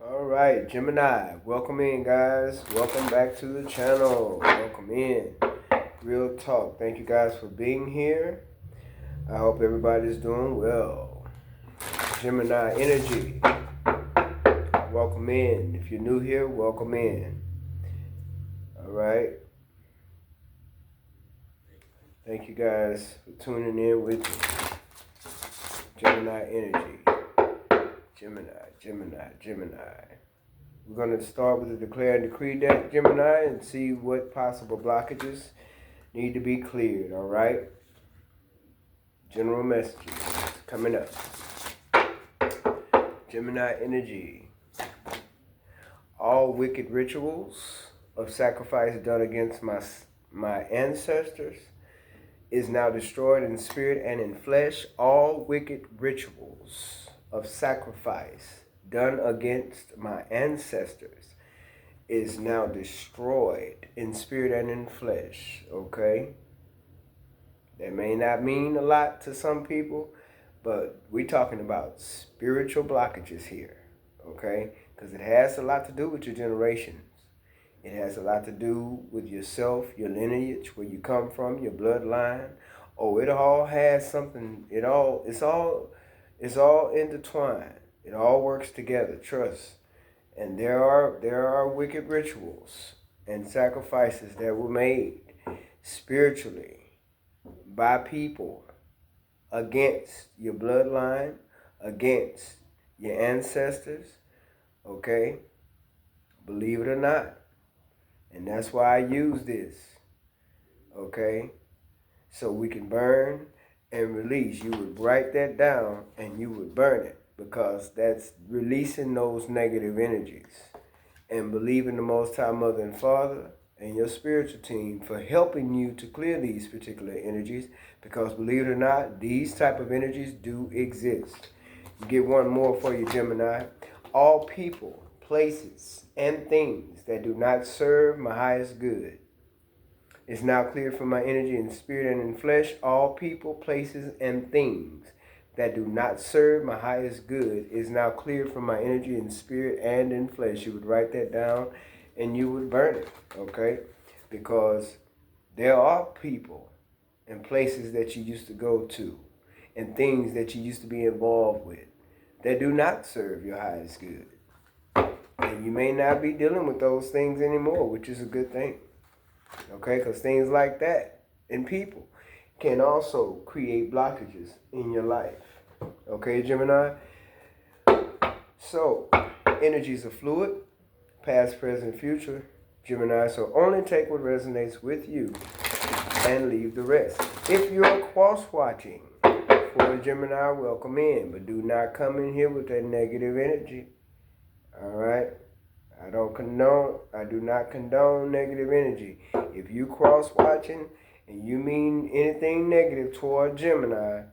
All right, Gemini, welcome in, guys. Welcome back to the channel. Welcome in. Real talk. Thank you guys for being here. I hope everybody's doing well. Gemini energy, welcome in. If you're new here, welcome in. All right. Thank you guys for tuning in with me. Gemini energy. Gemini. We're going to start with the Declare and Decree deck, Gemini, and see what possible blockages need to be cleared, all right? General messages coming up. Gemini energy. All wicked rituals of sacrifice done against my ancestors is now destroyed in spirit and in flesh. All wicked rituals of sacrifice done against my ancestors is now destroyed in spirit and in flesh, okay? That may not mean a lot to some people, but we're talking about spiritual blockages here, okay? Because it has a lot to do with your generations. It has a lot to do with yourself, your lineage, where you come from, your bloodline. Oh, it all has something. It's all intertwined. It all works together. Trust. And there are wicked rituals and sacrifices that were made spiritually by people against your bloodline, against your ancestors. Okay? Believe it or not. And that's why I use this. Okay? So we can burn and release. You would write that down and you would burn it, because that's releasing those negative energies. And believe in the Most High Mother and Father and your spiritual team for helping you to clear these particular energies, because believe it or not, these type of energies do exist. You get one more for you, Gemini. All people, places, and things that do not serve my highest good is now cleared from my energy in spirit and in flesh. All people, places, and things that do not serve my highest good is now cleared from my energy in spirit and in flesh. You would write that down and you would burn it, okay? Because there are people and places that you used to go to and things that you used to be involved with that do not serve your highest good. And you may not be dealing with those things anymore, which is a good thing. Okay, because things like that and people can also create blockages in your life. Okay, Gemini? So, energies are fluid, past, present, future, Gemini. So only take what resonates with you and leave the rest. If you're cross-watching for a Gemini, welcome in. But do not come in here with that negative energy. All right? I do not condone negative energy. If you cross-watching and you mean anything negative toward Gemini,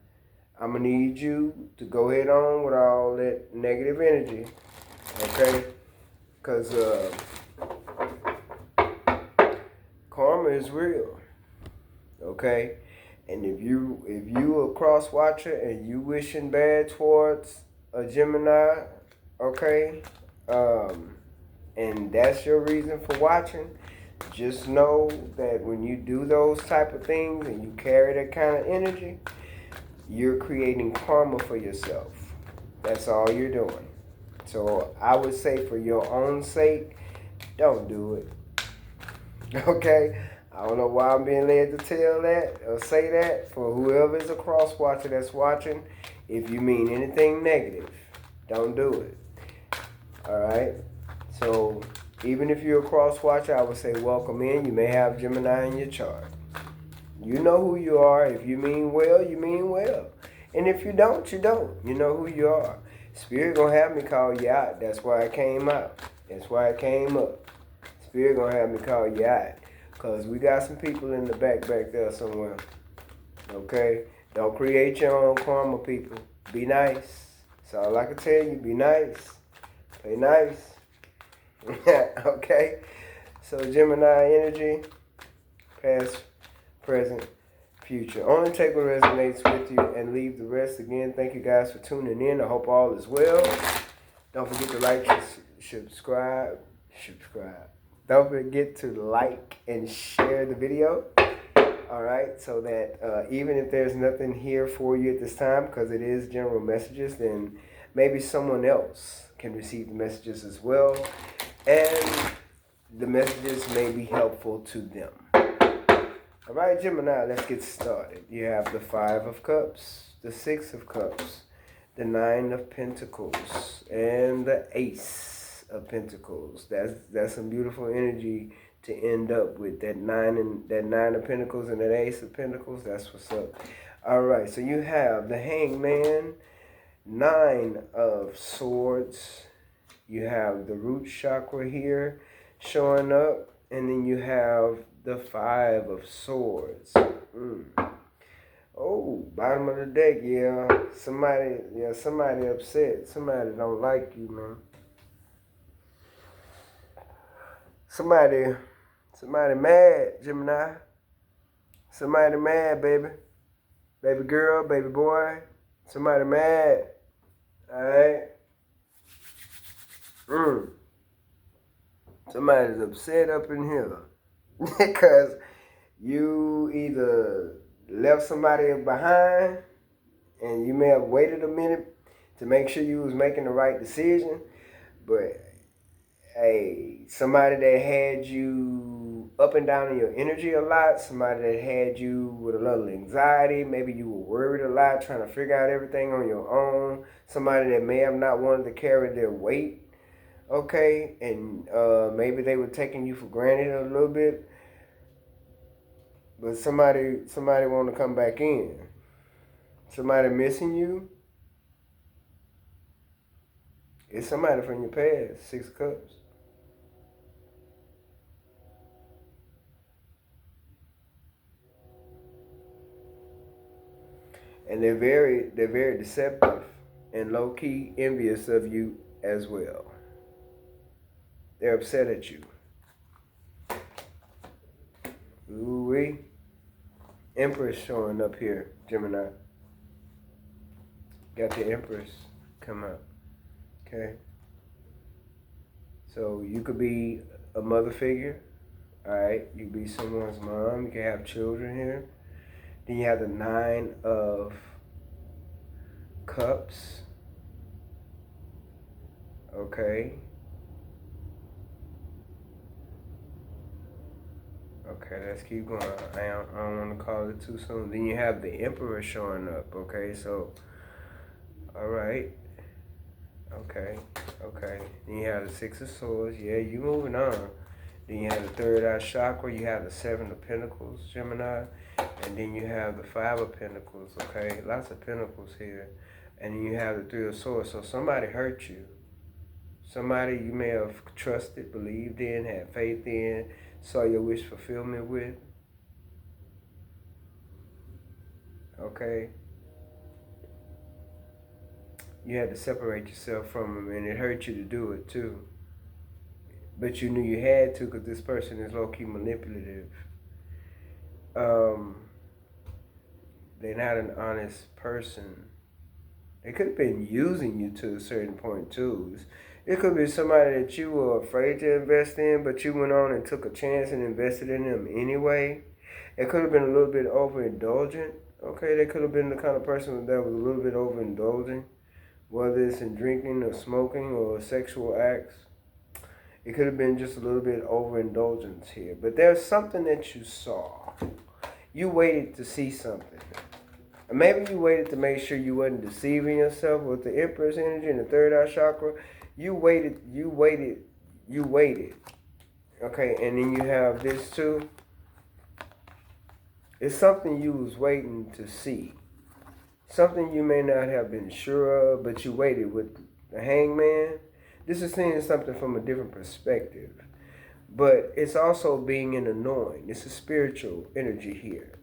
I'm going to need you to go ahead on with all that negative energy, okay? Because karma is real, okay? And if you a cross-watcher and you wishing bad towards a Gemini, okay, and that's your reason for watching, just know that when you do those type of things and you carry that kind of energy, you're creating karma for yourself. That's all you're doing. So I would say, for your own sake, don't do it. Okay? I don't know why I'm being led to tell that or say that. For whoever is a cross watcher that's watching, if you mean anything negative, don't do it. Alright? So even if you're a cross watcher, I would say welcome in. You may have Gemini in your chart. You know who you are. If you mean well, you mean well. And if you don't, you don't. You know who you are. Spirit gonna have me call you out. That's why I came out. That's why I came up. Spirit gonna have me call you out. Because we got some people in the back there somewhere. Okay? Don't create your own karma, people. Be nice. That's all I can tell you. Be nice. Play nice. Okay? So Gemini energy, past, present, future. Only take what resonates with you and leave the rest. Again, thank you guys for tuning in. I hope all is well. Don't forget to like and subscribe. Don't forget to like and share the video. All right, so that even if there's nothing here for you at this time, because it is general messages, then maybe someone else can receive the messages as well, and the messages may be helpful to them. All right, Gemini, let's get started. You have the Five of Cups, the Six of Cups, the Nine of Pentacles, and the Ace of Pentacles. That's some beautiful energy to end up with, that nine of Pentacles and that Ace of Pentacles. That's what's up. All right, so you have the Hangman, Nine of Swords. You have the root chakra here showing up, and then you have the Five of Swords. Oh, bottom of the deck, yeah. Somebody upset. Somebody don't like you, man. Somebody mad, Gemini. Somebody mad, baby. Baby girl, baby boy. Somebody mad. Alright? Somebody's upset up in here. Because you either left somebody behind, and you may have waited a minute to make sure you was making the right decision, but hey, somebody that had you up and down in your energy a lot, somebody that had you with a little anxiety, maybe you were worried a lot, trying to figure out everything on your own, somebody that may have not wanted to carry their weight, okay, and maybe they were taking you for granted a little bit, but somebody want to come back in. Somebody missing you. It's somebody from your past. Six of Cups. And they're very deceptive and low-key envious of you as well. They're upset at you. Ooh-wee. Empress showing up here, Gemini. Got the Empress come up. Okay. So you could be a mother figure. Alright. You could be someone's mom. You can have children here. Then you have the Nine of Cups. Okay. Okay, let's keep going. I don't want to call it too soon. Then you have the Emperor showing up. Okay, so, all right. Okay. Then you have the Six of Swords. Yeah, you moving on. Then you have the Third Eye Chakra. You have the Seven of Pentacles, Gemini. And then you have the Five of Pentacles, okay? Lots of Pentacles here. And then you have the Three of Swords. So somebody hurt you. Somebody you may have trusted, believed in, had faith in, saw your wish fulfillment with. Okay? You had to separate yourself from them, and it hurt you to do it too. But you knew you had to, because this person is low-key manipulative. They're not an honest person. They could have been using you to a certain point too. It could be somebody that you were afraid to invest in, but you went on and took a chance and invested in them anyway. It could have been a little bit overindulgent. Okay, they could have been the kind of person that was a little bit overindulgent, whether it's in drinking or smoking or sexual acts. It could have been just a little bit overindulgence here. But there's something that you saw. You waited to see something. Maybe you waited to make sure you wasn't deceiving yourself with the Empress energy and the Third Eye Chakra. You waited. Okay, and then you have this too. It's something you was waiting to see. Something you may not have been sure of, but you waited with the Hangman. This is seeing something from a different perspective. But it's also being in the knowing. It's a spiritual energy here.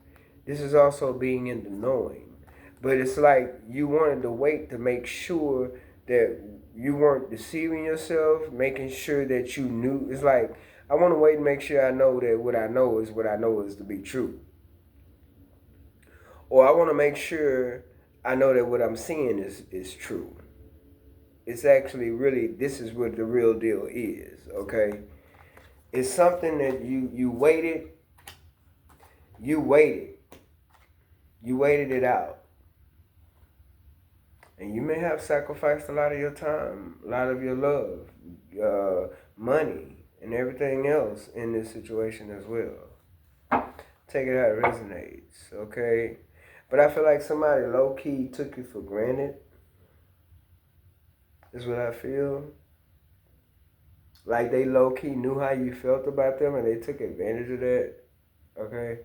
This is also being in the knowing. But it's like you wanted to wait to make sure that you weren't deceiving yourself, making sure that you knew. It's like, I want to wait and make sure I know that what I know is to be true. Or I want to make sure I know that what I'm seeing is true. it's actually really, this is what the real deal is, okay? It's something that you waited, you waited, you waited it out. And you may have sacrificed a lot of your time, a lot of your love, money, and everything else in this situation as well. Take it how it resonates, okay? But I feel like somebody low-key took you for granted, is what I feel. Like they low-key knew how you felt about them and they took advantage of that, okay?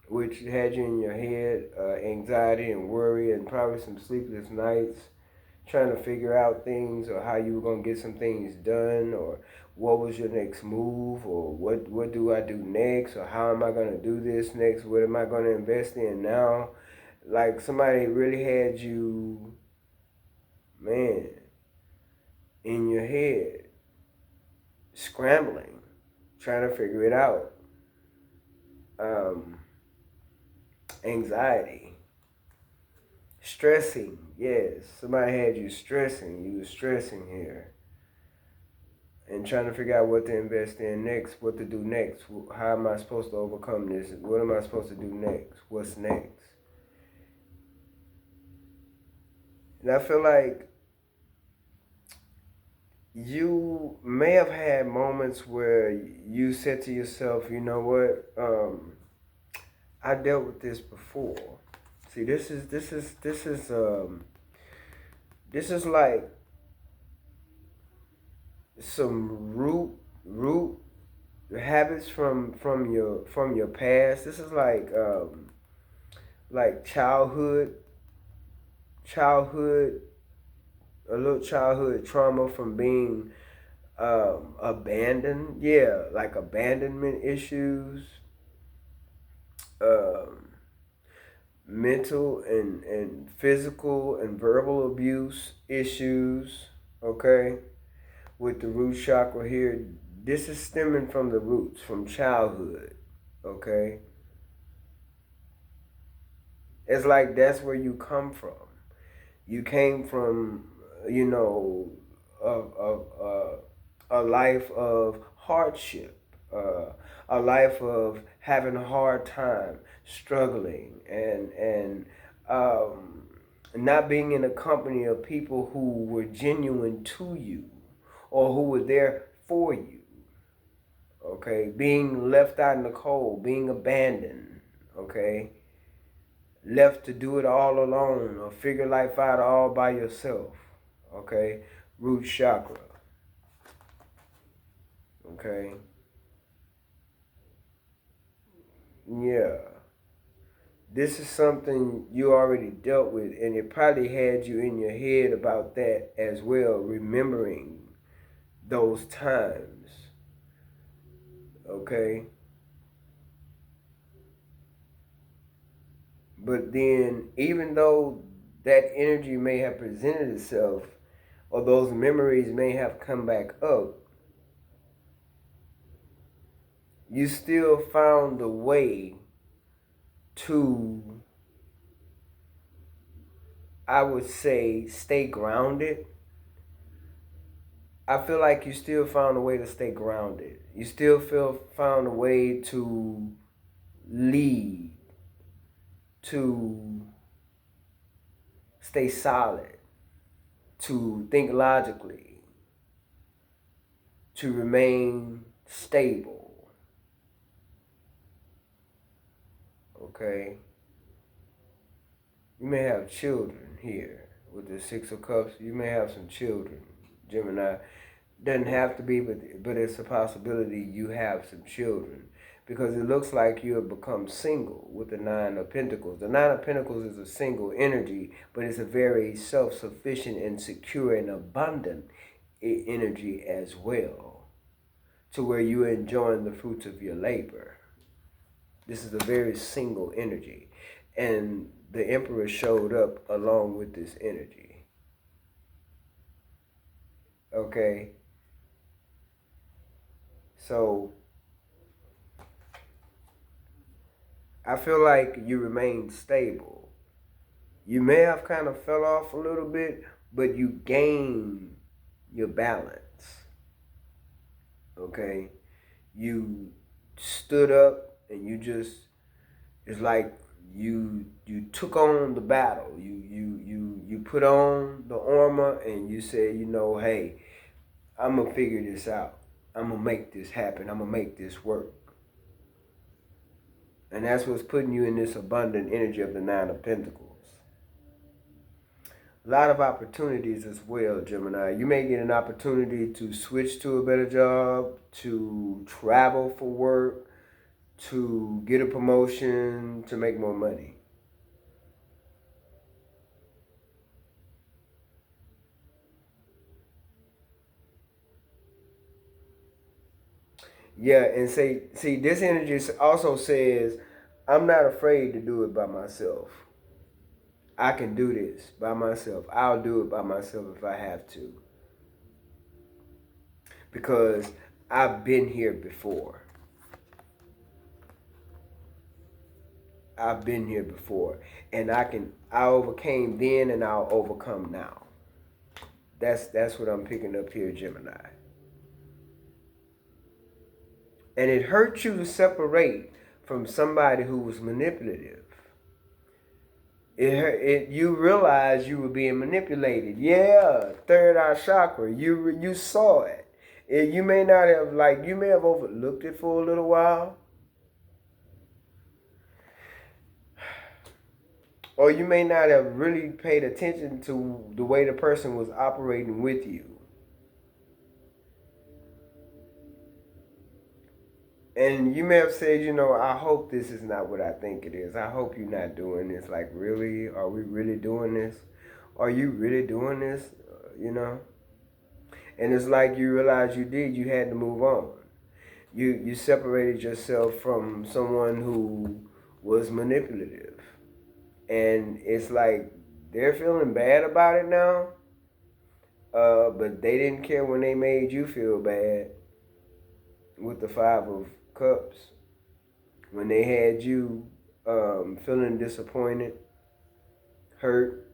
Which had you in your head, anxiety and worry and probably some sleepless nights, trying to figure out things or how you were going to get some things done, or what was your next move, or what do I do next, or how am I going to do this next, what am I going to invest in now. Like somebody really had you, man, in your head, scrambling, trying to figure it out. Anxiety, stressing, yes, somebody had you stressing, you were stressing here. And trying to figure out what to invest in next, what to do next. How am I supposed to overcome this? What am I supposed to do next? What's next? And I feel like you may have had moments where you said to yourself, you know what? I dealt with this before. See, this is like some root habits from your past. This is like childhood, a little childhood trauma from being abandoned. Yeah, like abandonment issues, um, mental and physical and verbal abuse issues. Okay, with the root chakra here, this is stemming from the roots, from childhood. Okay, it's like that's where you come from. You came from, you know, a life of hardship, a life of having a hard time, struggling, and not being in a company of people who were genuine to you or who were there for you. Okay, being left out in the cold, being abandoned. Okay, left to do it all alone or figure life out all by yourself. Okay, root chakra. Okay, yeah. This is something you already dealt with, and it probably had you in your head about that as well, remembering those times. Okay, but then even though that energy may have presented itself, or those memories may have come back up, you still found a way to, I would say, stay grounded. I feel like you still found a way to stay grounded. You still found a way to lead, to stay solid, to think logically, to remain stable. Okay? You may have children here with the Six of Cups. You may have some children, Gemini. Doesn't have to be, but it's a possibility you have some children. Because it looks like you have become single with the Nine of Pentacles. The Nine of Pentacles is a single energy, but it's a very self-sufficient and secure and abundant energy as well, to where you're enjoying the fruits of your labor. This is a very single energy. And the Emperor showed up along with this energy. Okay? So I feel like you remain stable. You may have kind of fell off a little bit, but you gain your balance. Okay? You stood up and you just, it's like you took on the battle. You put on the armor and you said, you know, hey, I'm gonna figure this out. I'm gonna make this happen. I'm gonna make this work. And that's what's putting you in this abundant energy of the Nine of Pentacles. A lot of opportunities as well, Gemini. You may get an opportunity to switch to a better job, to travel for work, to get a promotion, to make more money. Yeah, and see, this energy also says, I'm not afraid to do it by myself. I can do this by myself. I'll do it by myself if I have to. Because I've been here before. I've been here before. And I overcame then and I'll overcome now. That's what I'm picking up here, Gemini. And it hurts you to separate from somebody who was manipulative. You realize you were being manipulated. Yeah, third eye chakra. You saw it. You may not have, like, you may have overlooked it for a little while. Or you may not have really paid attention to the way the person was operating with you. And you may have said, you know, I hope this is not what I think it is. I hope you're not doing this. Like, really? Are we really doing this? Are you really doing this? You know? And it's like you realize you had to move on. You separated yourself from someone who was manipulative. And it's like they're feeling bad about it now. But they didn't care when they made you feel bad with the Five of Cups. When they had you feeling disappointed, hurt,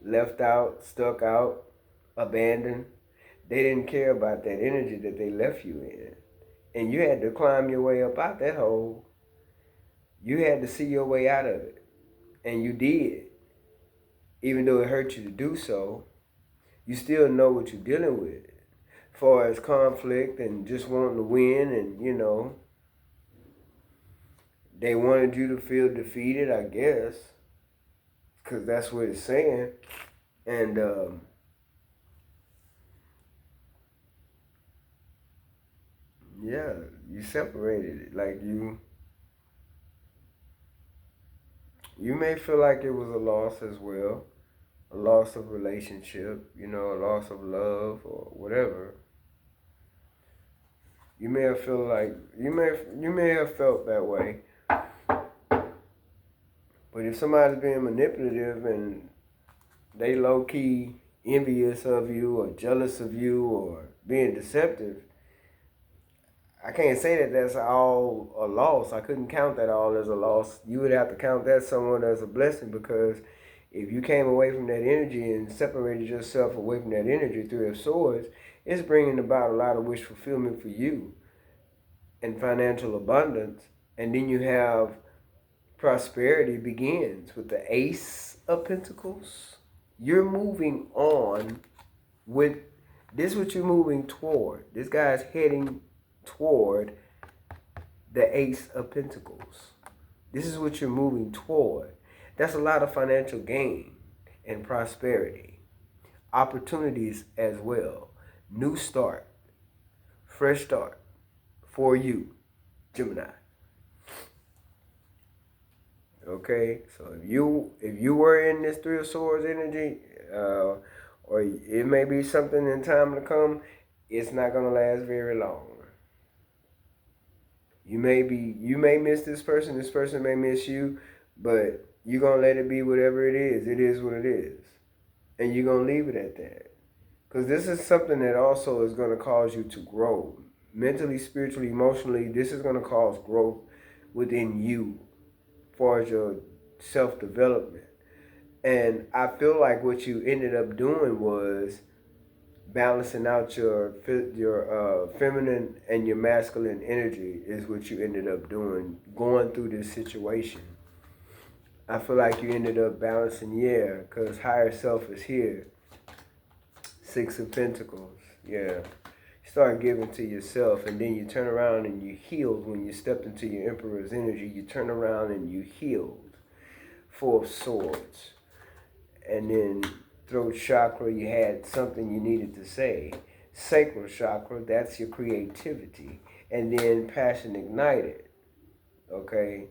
left out, stuck out, abandoned. They didn't care about that energy that they left you in. And you had to climb your way up out that hole. You had to see your way out of it. And you did. Even though it hurt you to do so, you still know what you're dealing with. As far as conflict and just wanting to win, and, you know, they wanted you to feel defeated, I guess. Because that's what it's saying. And yeah, you separated it. Like, you may feel like it was a loss as well. A loss of relationship, you know, a loss of love or whatever. You may have felt like you may have felt that way. But if somebody's being manipulative and they low key envious of you or jealous of you or being deceptive, I can't say that that's all a loss. I couldn't count that all as a loss. You would have to count that somewhat as a blessing, because if you came away from that energy and separated yourself away from that energy, Three of Swords, it's bringing about a lot of wish fulfillment for you and financial abundance. And then you have prosperity begins with the Ace of Pentacles. You're moving on with this, what you're moving toward. This guy's heading toward the Ace of Pentacles. This is what you're moving toward. That's a lot of financial gain and prosperity. Opportunities as well. New start. Fresh start for you, Gemini. Okay, so if you were in this Three of Swords energy, or it may be something in time to come, it's not gonna last very long. You may miss this person may miss you, but you're gonna let it be whatever it is. It is what it is, and you're gonna leave it at that. Because this is something that also is gonna cause you to grow mentally, spiritually, emotionally. This is gonna cause growth within you, as far as your self-development. And I feel like what you ended up doing was balancing out your feminine and your masculine energy is what you ended up doing going through this situation. I feel like you ended up balancing, yeah, because higher self is here. Six of Pentacles, yeah. You start giving to yourself, and then you turn around and you healed. When you stepped into your Emperor's energy, you turn around and you healed. Four of Swords. And then throat chakra, you had something you needed to say. Sacral chakra, that's your creativity. And then passion ignited, okay?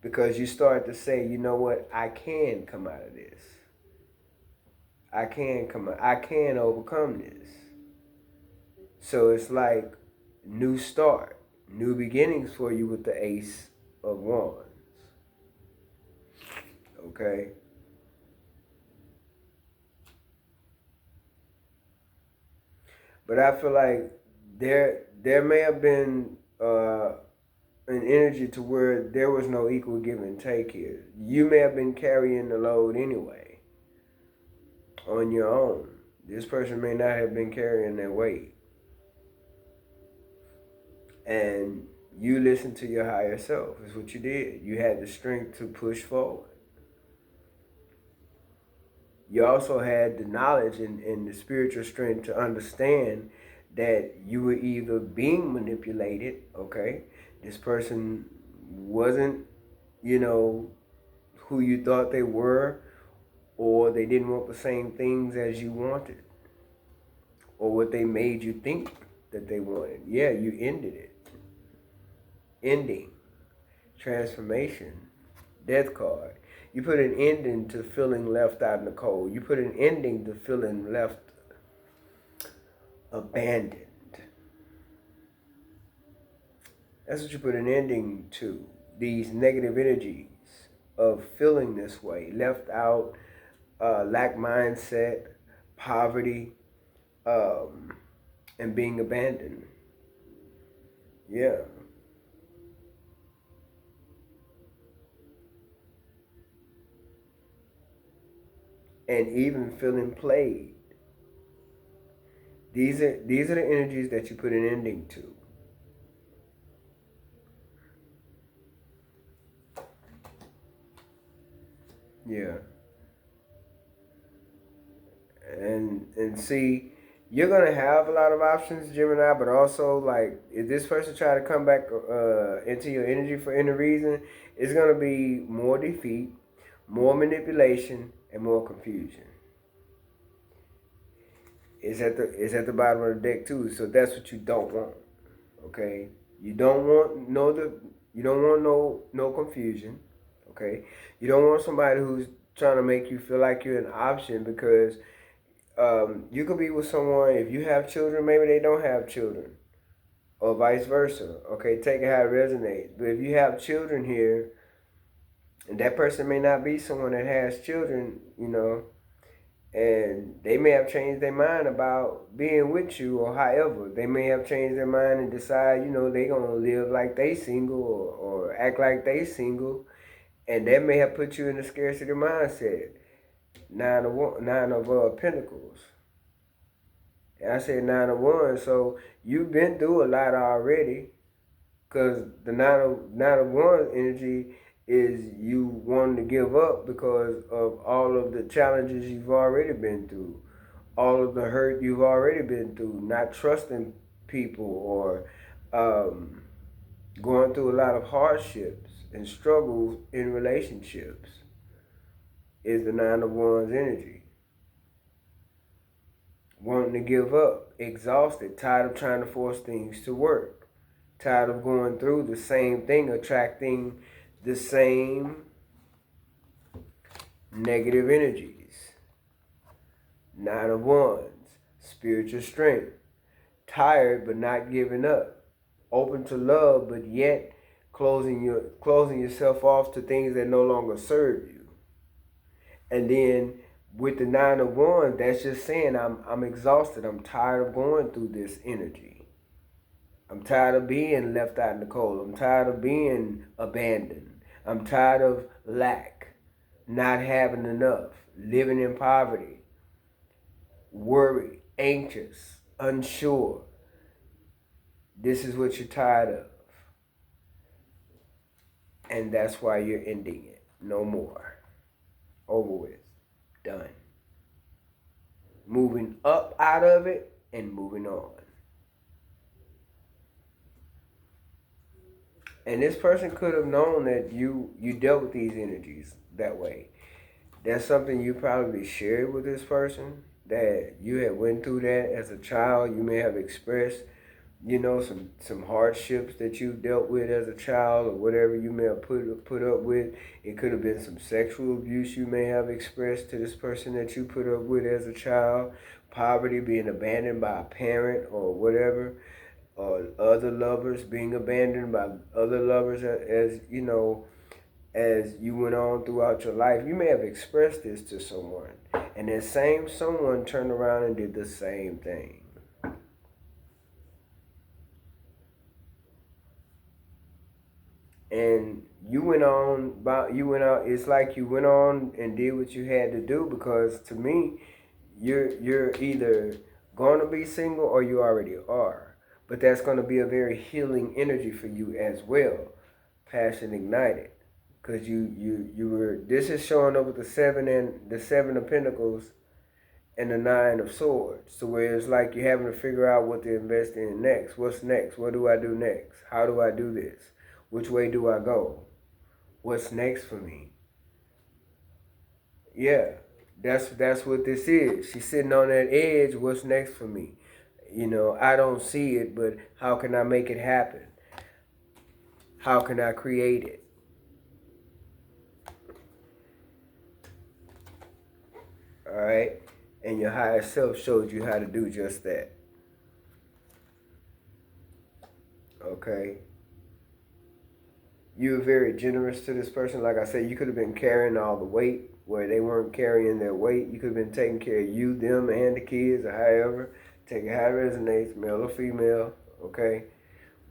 Because you start to say, you know what, I can come out of this. I can overcome this. So it's like new start, new beginnings for you with the Ace of Wands. Okay? But I feel like there may have been an energy to where there was no equal give and take here. You may have been carrying the load anyway on your own. This person may not have been carrying their weight. And you listened to your higher self, is what you did. You had the strength to push forward. You also had the knowledge and the spiritual strength to understand that you were either being manipulated, okay? This person wasn't, who you thought they were, or they didn't want the same things as you wanted, or what they made you think that they wanted. Yeah, you ended it. Ending, transformation, death card. You put an ending to feeling left out in the cold. You put an ending to feeling left abandoned. That's what you put an ending to. These negative energies of feeling this way, left out, lack mindset, poverty, and being abandoned. Yeah. And even feeling played. These are the energies that you put an ending to. Yeah. And see, you're gonna have a lot of options, Gemini, but also like if this person try to come back into your energy for any reason, it's gonna be more defeat, more manipulation, and more confusion. It's at the bottom of the deck too, so that's what you don't want. Okay? You don't want no confusion. Okay? You don't want somebody who's trying to make you feel like you're an option because you could be with someone, if you have children, maybe they don't have children, or vice versa. Okay, take it how it resonates. But if you have children here, and that person may not be someone that has children, and they may have changed their mind about being with you, or however, they may have changed their mind and decide, they gonna live like they single or act like they single, and that may have put you in a scarcity mindset. Nine of Pentacles. And I said 9 of Wands, so you've been through a lot already. Because the nine of Wands energy is you wanting to give up because of all of the challenges you've already been through, all of the hurt you've already been through, not trusting people, or going through a lot of hardships and struggles in relationships, is the Nine of Wands energy. Wanting to give up, exhausted, tired of trying to force things to work, tired of going through the same thing, attracting the same negative energies. Nine of Wands, spiritual strength, tired but not giving up, open to love but yet closing yourself off to things that no longer serve you. And then with the Nine of Wands, that's just saying I'm exhausted. I'm tired of going through this energy. I'm tired of being left out in the cold. I'm tired of being abandoned. I'm tired of lack, not having enough, living in poverty, worried, anxious, unsure. This is what you're tired of. And that's why you're ending it. No more. Over with. Done. Moving up out of it and moving on. And this person could have known that you dealt with these energies that way. That's something you probably shared with this person, that you had went through that as a child. You may have expressed, some hardships that you dealt with as a child, or whatever you may have put up with. It could have been some sexual abuse you may have expressed to this person that you put up with as a child. Poverty, being abandoned by a parent or whatever. Or other lovers, being abandoned by other lovers, as you went on throughout your life. You may have expressed this to someone, and that same someone turned around and did the same thing. And it's like you went on and did what you had to do, because to me, you're either going to be single or you already are. But that's going to be a very healing energy for you as well. Passion ignited. Because this is showing up with the seven of Pentacles and the 9 of Swords. So where it's like you're having to figure out what to invest in next. What's next? What do I do next? How do I do this? Which way do I go? What's next for me? Yeah, that's what this is. She's sitting on that edge. What's next for me? I don't see it, but how can I make it happen? How can I create it? All right? And your higher self showed you how to do just that. Okay? You were very generous to this person. Like I said, you could have been carrying all the weight where they weren't carrying their weight. You could have been taking care of you, them, and the kids, or however. Take it how it resonates, male or female, okay?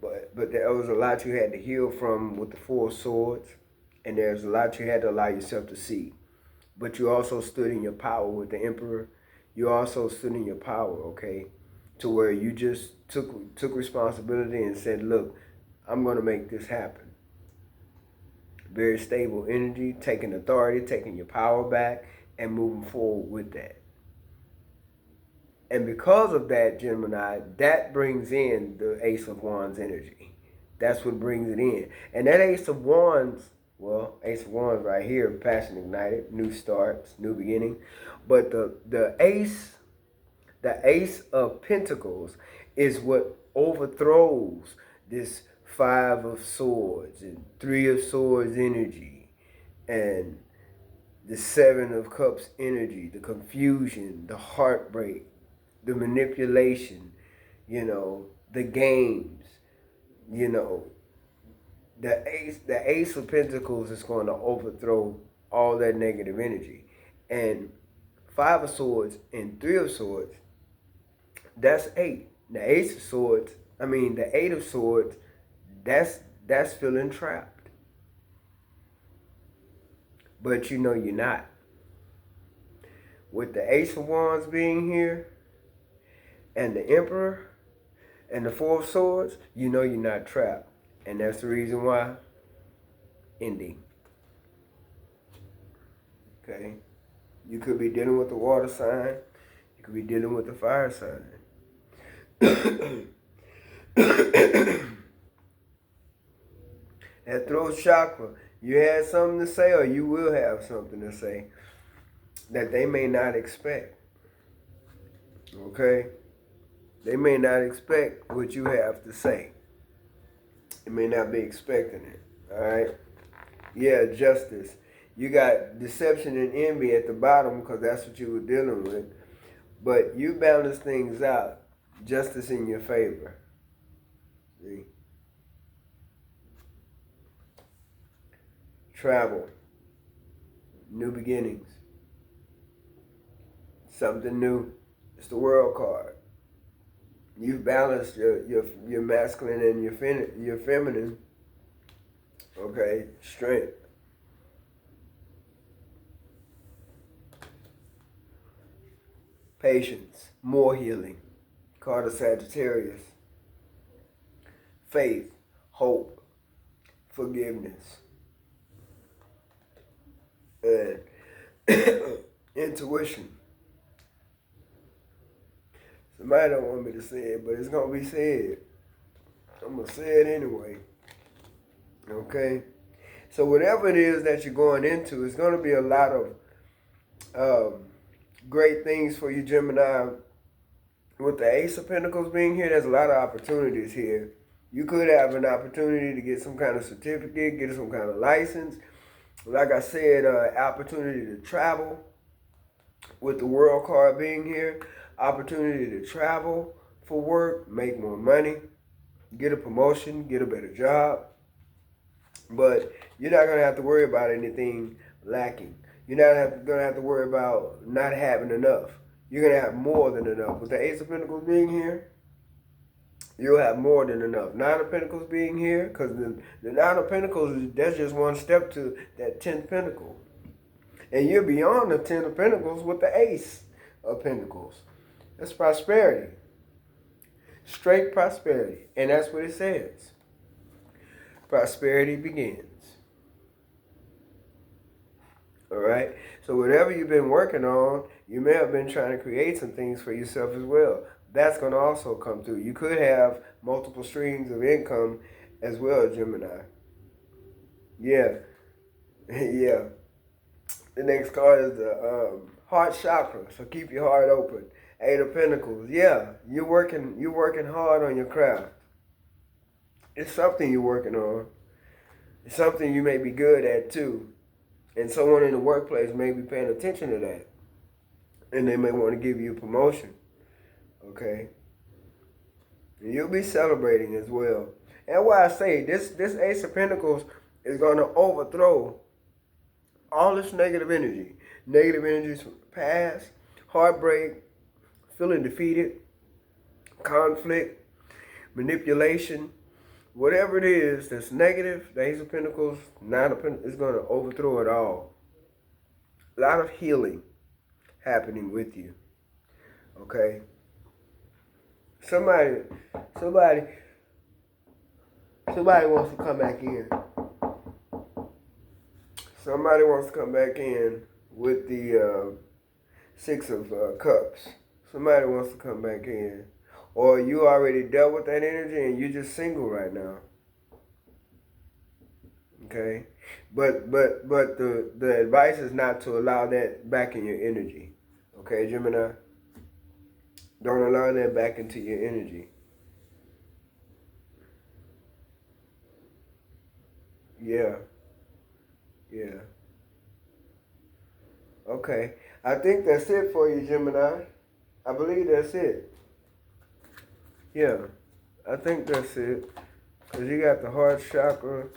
But there was a lot you had to heal from with the 4 of Swords, and there's a lot you had to allow yourself to see. But you also stood in your power with the Emperor. You also stood in your power, okay? To where you just took responsibility and said, look, I'm going to make this happen. Very stable energy, taking authority, taking your power back, and moving forward with that. And because of that, Gemini, that brings in the Ace of Wands energy. That's what brings it in. And that Ace of Wands, Ace of Wands right here, passion ignited, new starts, new beginning. But the Ace of Pentacles is what overthrows this 5 of Swords and 3 of Swords energy and the 7 of Cups energy, the confusion, the heartbreak, the manipulation, the games, the Ace of Pentacles is going to overthrow all that negative energy. And 5 of Swords and 3 of Swords, that's 8. The 8 of Swords, that's feeling trapped. But you're not. With the Ace of Wands being here, and the Emperor, and the 4 of Swords, you're not trapped. And that's the reason why. Ending. Okay? You could be dealing with the water sign. You could be dealing with the fire sign. That throat chakra, you had something to say, or you will have something to say that they may not expect. Okay? They may not expect what you have to say. They may not be expecting it. All right? Yeah, justice. You got deception and envy at the bottom because that's what you were dealing with. But you balance things out. Justice in your favor. See? Travel. New beginnings. Something new. It's the World card. You've balanced your masculine and your feminine. Okay, strength. patience, more healing. Card of Sagittarius, faith, hope, forgiveness, and intuition. Somebody don't want me to say it, but it's going to be said. I'm going to say it anyway. Okay? So whatever it is that you're going into, it's going to be a lot of great things for you, Gemini. With the Ace of Pentacles being here, there's a lot of opportunities here. You could have an opportunity to get some kind of certificate, get some kind of license. Like I said, opportunity to travel. With the World card being here, opportunity to travel for work, make more money, get a promotion, get a better job. But you're not going to have to worry about anything lacking. You're not going to have to worry about not having enough. You're going to have more than enough. With the Ace of Pentacles being here, you'll have more than enough. Nine of Pentacles being here, because the Nine of Pentacles, that's just one step to that 10th Pentacle. And you're beyond the 10 of Pentacles with the Ace of Pentacles. That's prosperity. Straight prosperity. And that's what it says. Prosperity begins. All right? So whatever you've been working on, you may have been trying to create some things for yourself as well. That's going to also come through. You could have multiple streams of income as well, Gemini. Yeah. Yeah. The next card is the heart chakra. So keep your heart open. Eight of Pentacles. Yeah, you're working hard on your craft. It's something you're working on. It's something you may be good at too. And someone in the workplace may be paying attention to that. And they may want to give you a promotion. Okay? And you'll be celebrating as well. And why I say this Ace of Pentacles is going to overthrow all this negative energy. Negative energies from the past, heartbreak, feeling defeated, conflict, manipulation, whatever it is that's negative, the Ace of Pentacles, Nine of Pentacles is going to overthrow it all. A lot of healing happening with you. Okay? Somebody wants to come back in. Somebody wants to come back in with the Six of Cups. Somebody wants to come back in. Or you already dealt with that energy and you're just single right now. Okay? But the advice is not to allow that back in your energy. Okay, Gemini? Don't allow that back into your energy. Yeah. Yeah. Okay. I think that's it for you, Gemini. I believe that's it. Yeah. I think that's it. Because you got the heart chakra,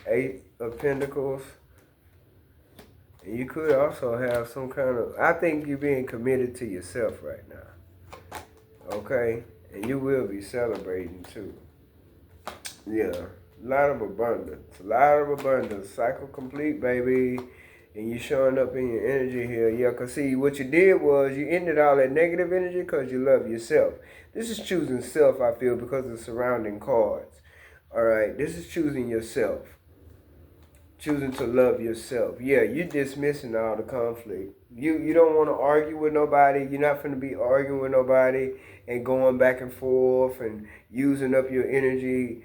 Eight of Pentacles. And you could also have some kind of... I think you're being committed to yourself right now. Okay? And you will be celebrating too. Yeah. A lot of abundance. A lot of abundance. Cycle complete, baby. And you showing up in your energy here. Yeah, because see, what you did was you ended all that negative energy because you love yourself. This is choosing self, I feel, because of the surrounding cards. All right? This is choosing yourself. Choosing to love yourself. Yeah, you're dismissing all the conflict. You don't want to argue with nobody. You're not going to be arguing with nobody and going back and forth and using up your energy,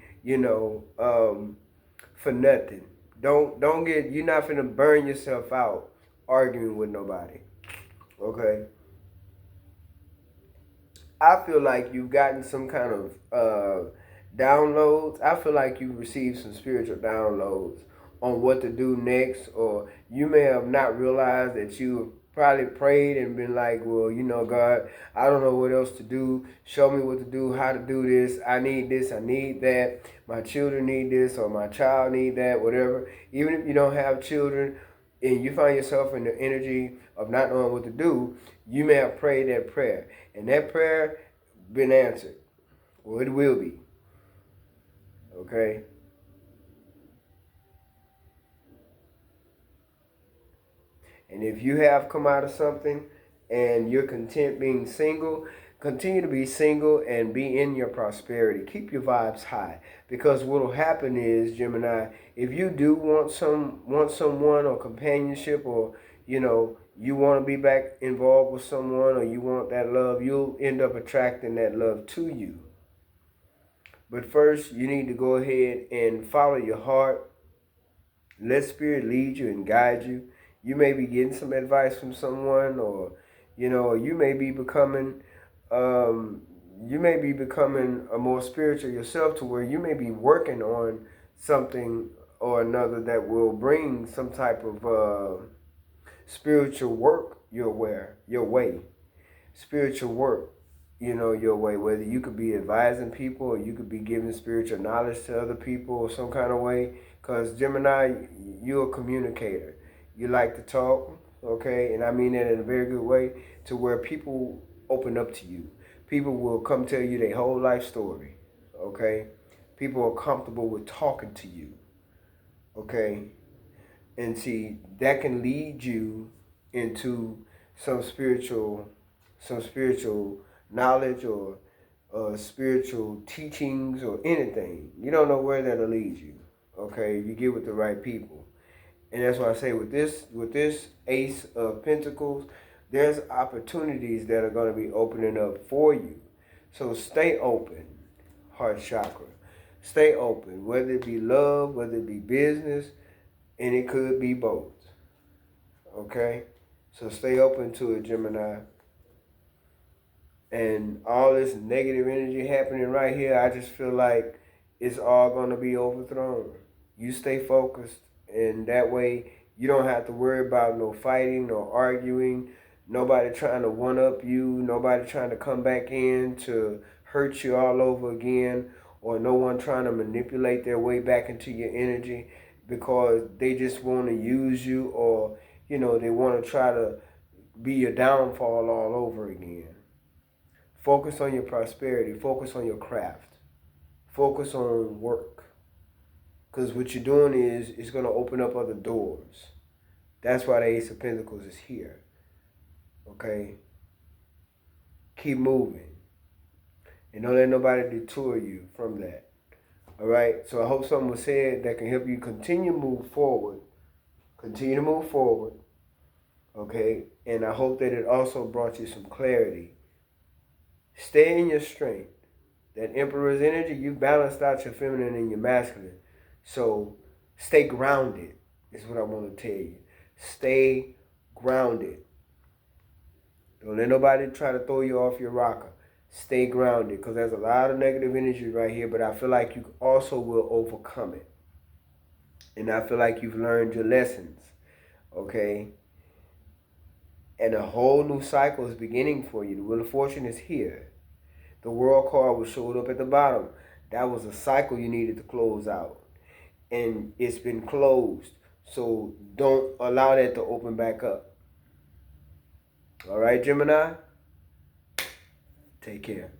for nothing. Don't get, you're not finna burn yourself out arguing with nobody. Okay? I feel like you've gotten some kind of downloads. I feel like you've received some spiritual downloads on what to do next, or you may have not realized that you probably prayed and been like, well, God, I don't know what else to do. Show me what to do, how to do this. I need that. My children need this, or my child need that, whatever. Even if you don't have children and you find yourself in the energy of not knowing what to do, you may have prayed that prayer. And that prayer been answered. Well, it will be. Okay? And if you have come out of something and you're content being single, continue to be single and be in your prosperity. Keep your vibes high, because what'll happen is, Gemini, if you do want someone or companionship, or you want to be back involved with someone, or you want that love, you'll end up attracting that love to you. But first, you need to go ahead and follow your heart. Let spirit lead you and guide you. You may be getting some advice from someone, or you may be becoming um, a more spiritual yourself, to where you may be working on something or another that will bring some type of spiritual work your way. Spiritual work, your way. Whether you could be advising people, or you could be giving spiritual knowledge to other people, or some kind of way. Because Gemini, you're a communicator. You like to talk, okay? And I mean that in a very good way, to where people open up to you. People will come tell you their whole life story, okay? People are comfortable with talking to you, okay? And see, that can lead you into some spiritual knowledge, or spiritual teachings, or anything. You don't know where that'll lead you. Okay, you get with the right people. And that's why I say, with this Ace of Pentacles, there's opportunities that are going to be opening up for you. So stay open, heart chakra. Stay open, whether it be love, whether it be business, and it could be both. Okay? So stay open to it, Gemini. And all this negative energy happening right here, I just feel like it's all going to be overthrown. You stay focused, and that way you don't have to worry about no fighting, no arguing, nobody trying to one-up you, nobody trying to come back in to hurt you all over again, or no one trying to manipulate their way back into your energy, because they just want to use you, or they want to try to be your downfall all over again. Focus on your prosperity. Focus on your craft. Focus on work. Because what you're doing is, it's going to open up other doors. That's why the Ace of Pentacles is here. Okay? Keep moving. And don't let nobody detour you from that. All right? So I hope something was said that can help you continue to move forward. Continue to move forward. Okay? And I hope that it also brought you some clarity. Stay in your strength. That Emperor's energy, you balanced out your feminine and your masculine. So stay grounded is what I want to tell you. Stay grounded. Don't let nobody try to throw you off your rocker. Stay grounded, because there's a lot of negative energy right here, but I feel like you also will overcome it. And I feel like you've learned your lessons, okay? And a whole new cycle is beginning for you. The Wheel of Fortune is here. The World card was showed up at the bottom. That was a cycle you needed to close out. And it's been closed. So don't allow that to open back up. All right, Gemini? Take care.